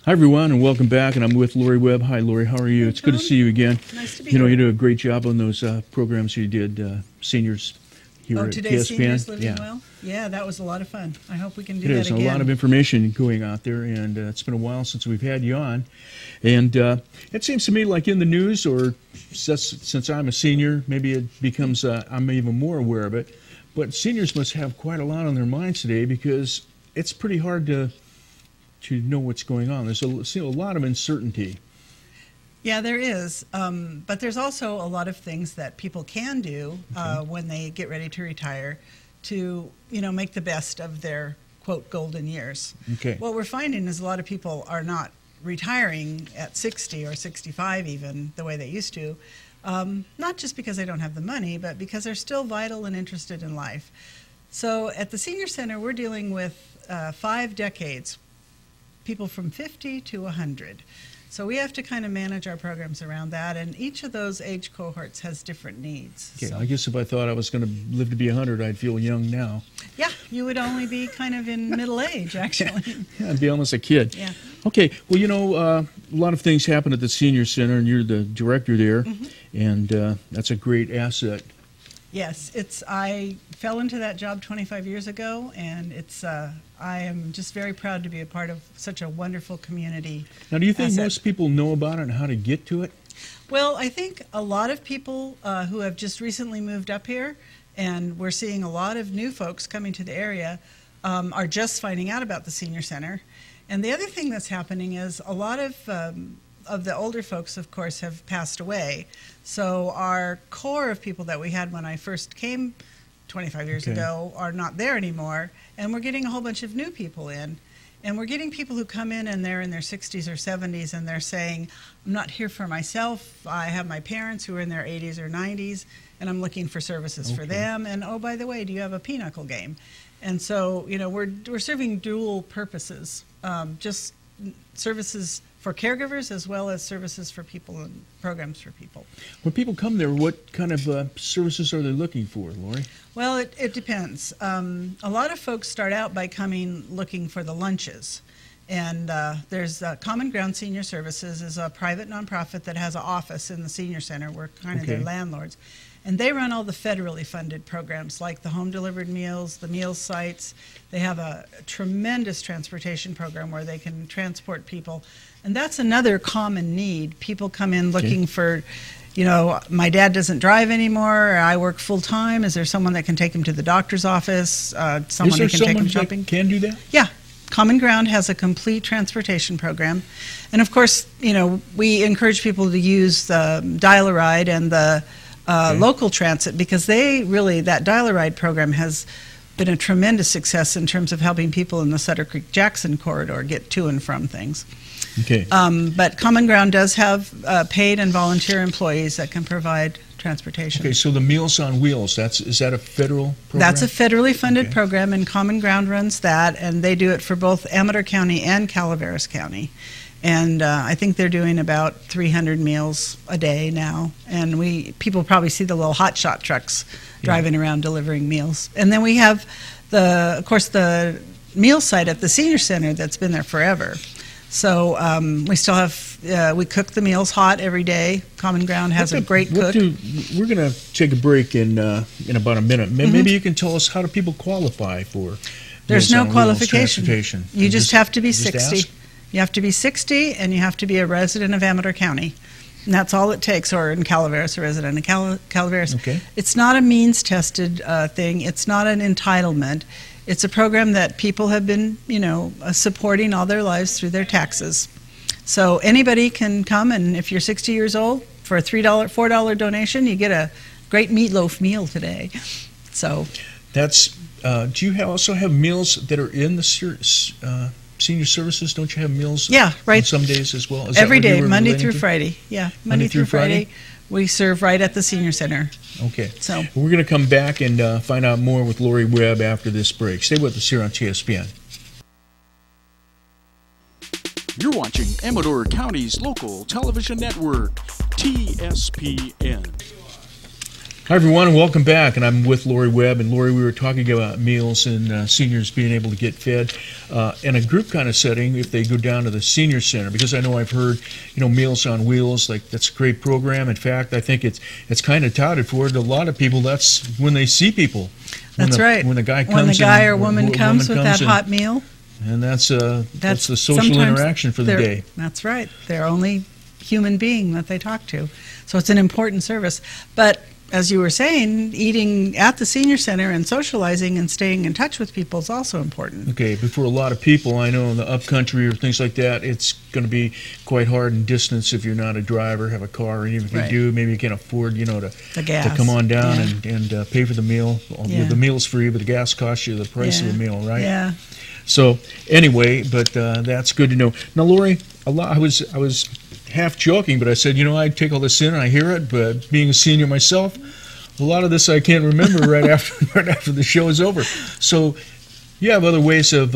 Hi, everyone, and welcome back. And I'm with Laurie Webb. Hi, Laurie. How are you? Hey, it's good to see you again. Nice to be here. here. You did a great job on those programs you did, seniors here at Today's TSPN. Seniors Living Well? Yeah, that was a lot of fun. I hope we can do It that is again. a lot of information going out there, and it's been a while since we've had you on. And it seems to me like in the news, or since I'm a senior, maybe it becomes, I'm even more aware of it, but seniors must have quite a lot on their minds today because it's pretty hard to know what's going on. There's a lot of uncertainty. Yeah, there is. But there's also a lot of things that people can do when they get ready to retire to, make the best of their, quote, golden years. Okay. What we're finding is a lot of people are not retiring at 60 or 65 even, the way they used to, not just because they don't have the money, but because they're still vital and interested in life. So at the Senior Center, we're dealing with 5 decades, people from 50 to 100. So we have to kind of manage our programs around that, and each of those age cohorts has different needs. Okay, So, I guess if I thought I was going to live to be 100, I'd feel young now. yeah, you would only be kind of in middle age, actually. Yeah, I'd be almost a kid. Yeah. Okay, well, a lot of things happen at the Senior Center, and you're the director there, and that's a great asset. Yes, I fell into that job 25 years ago, and I am just very proud to be a part of such a wonderful community. Now, do you think asset. most people know about it and how to get to it? Well, I think a lot of people who have just recently moved up here, and we're seeing a lot of new folks coming to the area, are just finding out about the Senior Center. And the other thing that's happening is a lot of the older folks, of course, have passed away. So our core of people that we had when I first came 25 years ago are not there anymore, and we're getting a whole bunch of new people in. And we're getting people who come in and they're in their 60s or 70s and they're saying, I'm not here for myself. I have my parents who are in their 80s or 90s, and I'm looking for services for them. And oh, by the way, do you have a pinochle game? And so, we're serving dual purposes, just services for caregivers as well as services for people and programs for people. When people come there, what kind of services are they looking for, Laurie? Well, it depends. A lot of folks start out by coming looking for the lunches. And there's Common Ground Senior Services is a private nonprofit that has an office in the Senior Center. We're kind of their landlords. And they run all the federally funded programs like the home delivered meals, the meal sites. They have a tremendous transportation program where they can transport people. And that's another common need. People come in looking for, my dad doesn't drive anymore, or I work full time. Is there someone that can take him to the doctor's office? Someone that can take him shopping? That can do that? Yeah. Common Ground has a complete transportation program. And of course, we encourage people to use the Dial-A-Ride and the local transit, because that Dial-A-Ride program has been a tremendous success in terms of helping people in the Sutter Creek-Jackson corridor get to and from things. Okay. But Common Ground does have paid and volunteer employees that can provide transportation. Okay, so the Meals on Wheels, is that a federal program? That's a federally funded program, and Common Ground runs that, and they do it for both Amador County and Calaveras County. And I think they're doing about 300 meals a day now. And people probably see the little hotshot trucks driving around delivering meals. And then we have, of course, the meal site at the Senior Center that's been there forever. So we still have, we cook the meals hot every day. Common Ground has a great cook. We're going to take a break in about a minute. Maybe you can tell us, how do people qualify for There's Meals no on qualification. Wheels transportation? You just have to be 60. Ask? You have to be 60, and you have to be a resident of Amador County. And that's all it takes, or in Calaveras, a resident of Calaveras. Okay. It's not a means-tested thing. It's not an entitlement. It's a program that people have been, supporting all their lives through their taxes. So anybody can come, and if you're 60 years old, for a $4 donation, you get a great meatloaf meal today. So that's. Do you also have meals that are in the Senior Services? Don't you have meals? Right. On some days as well? Every day, Monday through Friday. Yeah, Monday through Friday. We serve right at the Senior Center. Okay. So we're going to come back and find out more with Laurie Webb after this break. Stay with us here on TSPN. You're watching Amador County's local television network, TSPN. Hi, everyone, and welcome back. And I'm with Laurie Webb. And Laurie, we were talking about meals and seniors being able to get fed in a group kind of setting if they go down to the senior center. Because I know I've heard, Meals on Wheels, like that's a great program. In fact, I think it's kind of touted for it. A lot of people, that's when they see people. That's right. When the guy comes, when the guy or woman comes with that hot meal. And that's the social interaction for the day. That's right. They're only human being that they talk to. So it's an important service. But as you were saying, eating at the senior center and socializing and staying in touch with people is also important. Okay, but for a lot of people, I know in the upcountry or things like that, it's going to be quite hard in distance if you're not a driver, have a car, and even if you do, maybe you can't afford, to come on down and pay for the meal. The meal's free, but the gas costs you the price of the meal, right? Yeah. So anyway, but that's good to know. Now, Laurie, I was half joking, but I said, I take all this in and I hear it, but being a senior myself, a lot of this I can't remember right after the show is over. So you have other ways of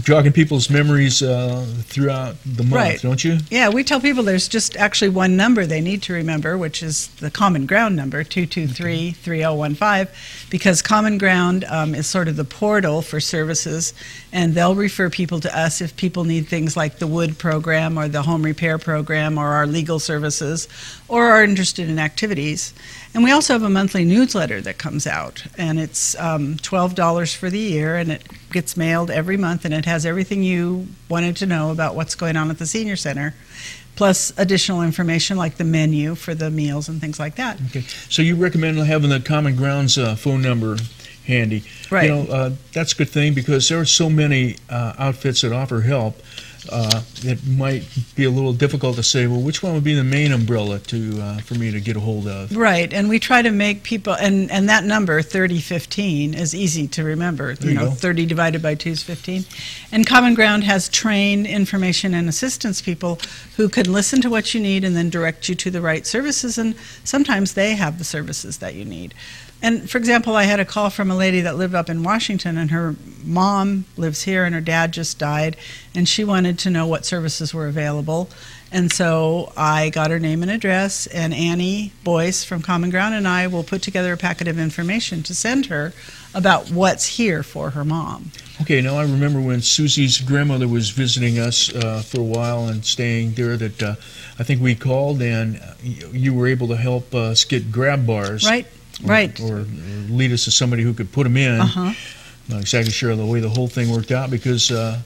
jogging people's memories throughout the month, don't you? Yeah, we tell people there's just actually one number they need to remember, which is the Common Ground number, 223-3015, because Common Ground is sort of the portal for services, and they'll refer people to us if people need things like the wood program or the home repair program or our legal services or are interested in activities. And we also have a monthly newsletter that comes out, and it's $12 for the year, and it gets mailed every month, and it has everything you wanted to know about what's going on at the senior center, plus additional information like the menu for the meals and things like that. Okay, so you recommend having the Common Grounds phone number handy. Right. That's a good thing because there are so many outfits that offer help. It might be a little difficult to say, well, which one would be the main umbrella for me to get a hold of? Right, and we try to make people, and that number, 3015, is easy to remember. 30 divided by 2 is 15. And Common Ground has trained information and assistance people who can listen to what you need and then direct you to the right services, and sometimes they have the services that you need. And for example, I had a call from a lady that lived up in Washington, and her mom lives here and her dad just died, and she wanted to know what services were available. And so I got her name and address, and Annie Boyce from Common Ground and I will put together a packet of information to send her about what's here for her mom. Okay, now I remember when Susie's grandmother was visiting us for a while and staying there that I think we called, and you were able to help us get grab bars. Right. Or lead us to somebody who could put them in. Not exactly sure the way the whole thing worked out because, a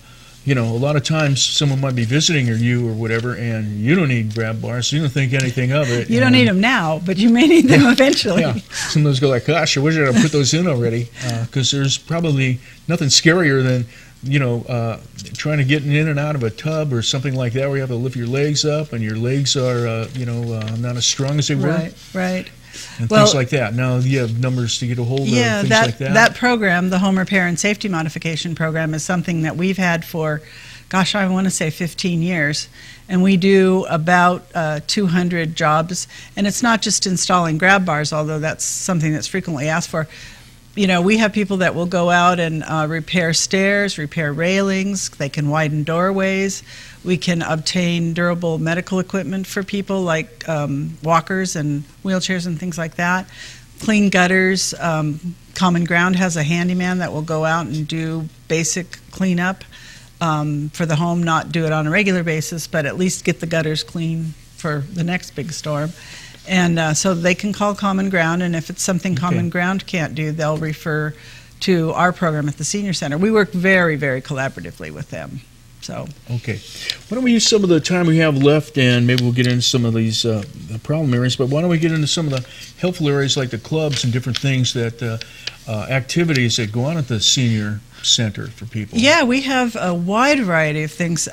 lot of times someone might be visiting you or whatever, and you don't need grab bars, so you don't think anything of it. You don't need them now, but you may need them eventually. Yeah. Sometimes go like, gosh, I wish I'd put those in already, because there's probably nothing scarier than trying to get in and out of a tub or something like that where you have to lift your legs up and your legs are, not as strong as they were. Right. And things like that. Now you have numbers to get a hold of, things like that. That program, the Home Repair and Safety Modification Program, is something that we've had for, I want to say 15 years. And we do about 200 jobs. And it's not just installing grab bars, although that's something that's frequently asked for. We have people that will go out and repair stairs, repair railings. They can widen doorways. We can obtain durable medical equipment for people like walkers and wheelchairs and things like that. Clean gutters. Common Ground has a handyman that will go out and do basic cleanup for the home, not do it on a regular basis, but at least get the gutters clean for the next big storm. And so they can call Common Ground, and if it's something Common Ground can't do, they'll refer to our program at the Senior Center. We work very, very collaboratively with them. So. Okay. Why don't we use some of the time we have left, and maybe we'll get into some of these problem areas, but why don't we get into some of the helpful areas like the clubs and different things that, activities that go on at the Senior Center for people? Yeah, we have a wide variety of things.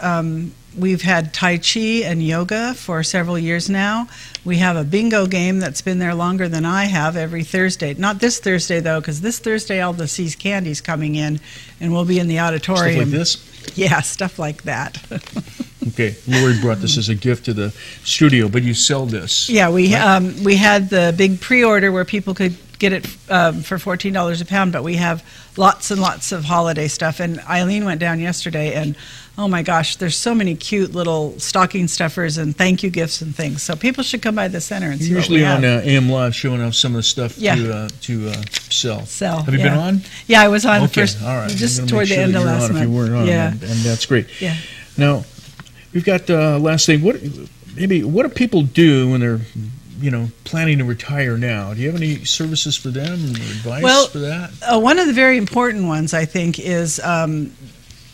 We've had Tai Chi and yoga for several years now. We have a bingo game that's been there longer than I have every Thursday. Not this Thursday, though, because this Thursday all the See's Candy's coming in, and we'll be in the auditorium. Stuff like this? Yeah, stuff like that. Okay, Laurie brought this as a gift to the studio, but you sell this. Yeah, we had the big pre-order where people could get it for $14 a pound, but we have lots and lots of holiday stuff. And Eileen went down yesterday, and oh my gosh, there's so many cute little stocking stuffers and thank you gifts and things. So people should come by the center and see what we have. Usually on AM Live showing off some of the stuff to sell. Have you been on? Yeah, I was on first, all right. just toward the end of last month. If you weren't on, and that's great. Yeah. Now, we've got last thing. What do people do when they're planning to retire now? Do you have any services for them or advice for that? One of the very important ones, I think, is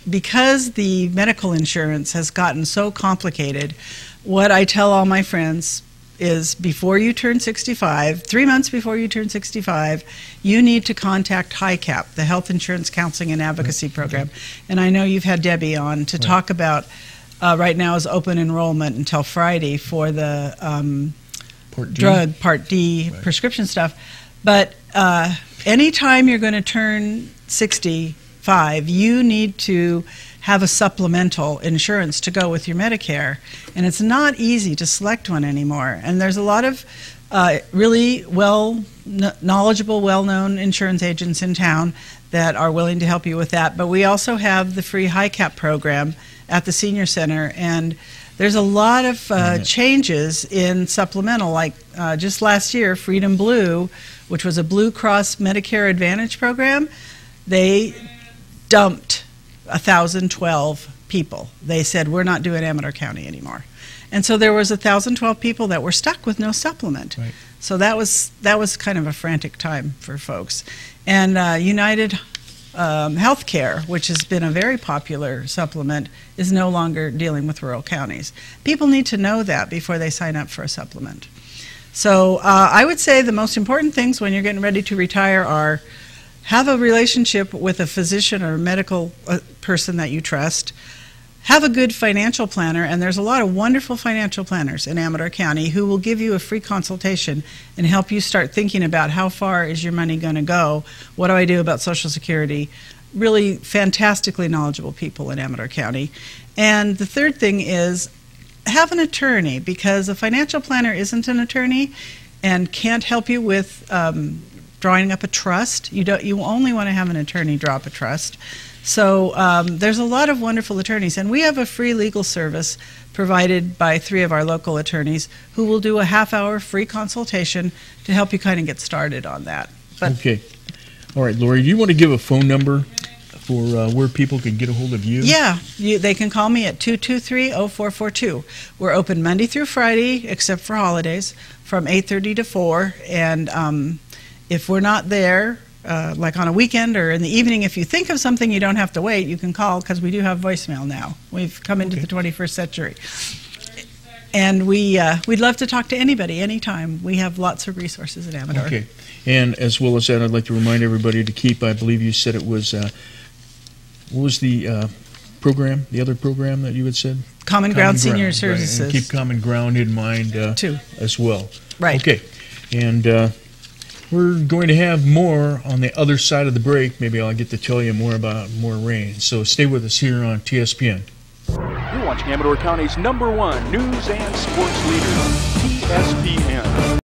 because the medical insurance has gotten so complicated, what I tell all my friends is before you turn 65, 3 months before you turn 65, you need to contact HICAP, the Health Insurance Counseling and Advocacy Program. And I know you've had Debbie on to talk about, right now is open enrollment until Friday for the Part D prescription stuff. But anytime you're going to turn 65, you need to have a supplemental insurance to go with your Medicare. And it's not easy to select one anymore. And there's a lot of really knowledgeable, well-known insurance agents in town that are willing to help you with that. But we also have the free HICAP program at the Senior Center. And there's a lot of changes in supplemental, like just last year, Freedom Blue, which was a Blue Cross Medicare Advantage program, they dumped 1,012 people. They said, we're not doing Amador County anymore. And so there was 1,012 people that were stuck with no supplement. Right. So that was kind of a frantic time for folks. And United Healthcare, which has been a very popular supplement, is no longer dealing with rural counties. People need to know that before they sign up for a supplement. So I would say the most important things when you're getting ready to retire are have a relationship with a physician or medical person that you trust. Have a good financial planner, and there's a lot of wonderful financial planners in Amador County who will give you a free consultation and help you start thinking about how far is your money going to go, what do I do about Social Security. Really fantastically knowledgeable people in Amador County. And the third thing is have an attorney, because a financial planner isn't an attorney and can't help you with drawing up a trust. You only want to have an attorney draw up a trust. So there's a lot of wonderful attorneys, and we have a free legal service provided by 3 of our local attorneys who will do a half-hour free consultation to help you kind of get started on that. Okay. All right, Laurie, do you want to give a phone number for where people can get a hold of you? Yeah, they can call me at 223-0442. We're open Monday through Friday, except for holidays, from 8:30 to 4, and if we're not there, like on a weekend or in the evening, if you think of something, you don't have to wait. You can call, because we do have voicemail now. We've come into the 21st century. And we'd love to talk to anybody, anytime. We have lots of resources at Amador. Okay. And as well as that, I'd like to remind everybody to keep, I believe you said it was, what was the program, the other program that you had said? Common Ground Senior Services. Right. And keep Common Ground in mind too, as well. Right. Okay. And we're going to have more on the other side of the break. Maybe I'll get to tell you more about more rain. So stay with us here on TSPN. You're watching Amador County's #1 news and sports leader, TSPN.